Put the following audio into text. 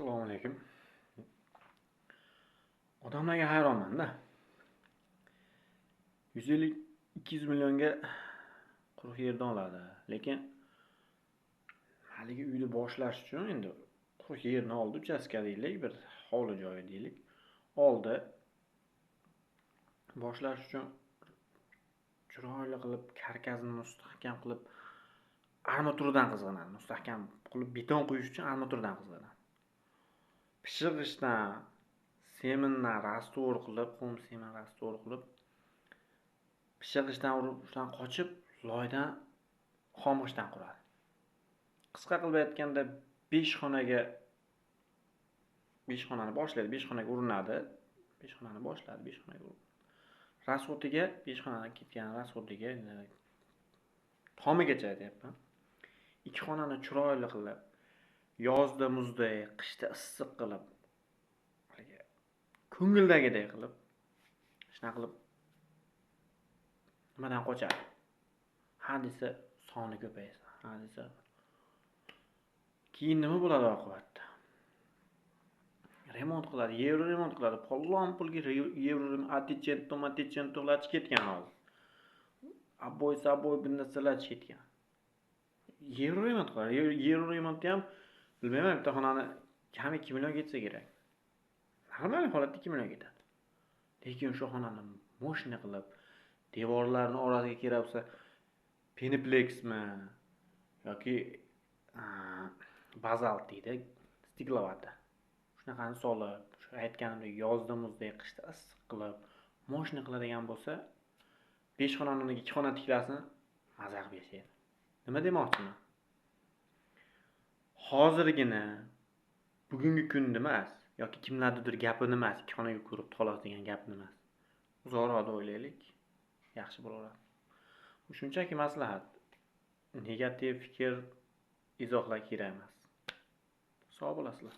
Assalomu alaykum. Odamlarga hayronman-da. 150-200 millionga quruq yerdan oladi. Lekin haligi uyni boshlash uchun endi quruq yerni oldi, uchastka deylik, bir hovli joyi deylik. Oldi. Boshlash uchun chiroyli qilib, karkasini mustahkam qilib, armaturdan qizg'anadi. Mustahkam qilib beton quyish uchun armaturdan qizg'anadi. Pishig'ishdan, semendan rastvor qilib, qum semen rastvor qilib, pishig'ishdan urushdan qochib, loydan xomg'ishdan quradi. Qisqa qilib aytganda 5 xonani boshlaydi, 5 xonaga urinadi. 5 xonani boshladi, 5 xonaga urinadi. Rasvotiga 5 xonadan ketgan rasvotiga tomigacha aytyapman. 2 xonani chiroyli qilib, yozda muzday, qishda issiq qilib, ko'ngildagidek qilib, shunaqa qilib nimadan qochadi? Hadisa soni ko'paysa, hadisa. Keyin nima bo'ladi oqibatda? Remont qiladi, yevro remont qiladi. Polvon pulga yevro Atticento ketgan hozir. Aboy bunday narsalar ketgan. Yevro remont qiladi. Yevro remontni ham bilmayman, bitta xonani kam 2 million ketsa kerak. Normal holatda 2 million ketadi. Lekin shu xonani moshina qilib, devorlarning orasiga kiribsa, penipleksmi yoki bazalt deydi, stiklovata. Shunaqani solib, shu aytganimdek yozda muzdek, qishda issiq qilib, moshina qiladigan bo'lsa, 5 xonani 2 xona tiklasin, maza qilib yashaydi. Nima demoqchiman? Hozirgina bugungi kunda emas, yoki kimlardir gapini emas, 2 xonaga ko'rib to'las degan gapni emas. Uzoqroq o'ylaylik, yaxshi bo'laveradi. Bu shunchaki maslahat. Negativ fikr izohlar kerak emas. Sog' bo'lasizlar.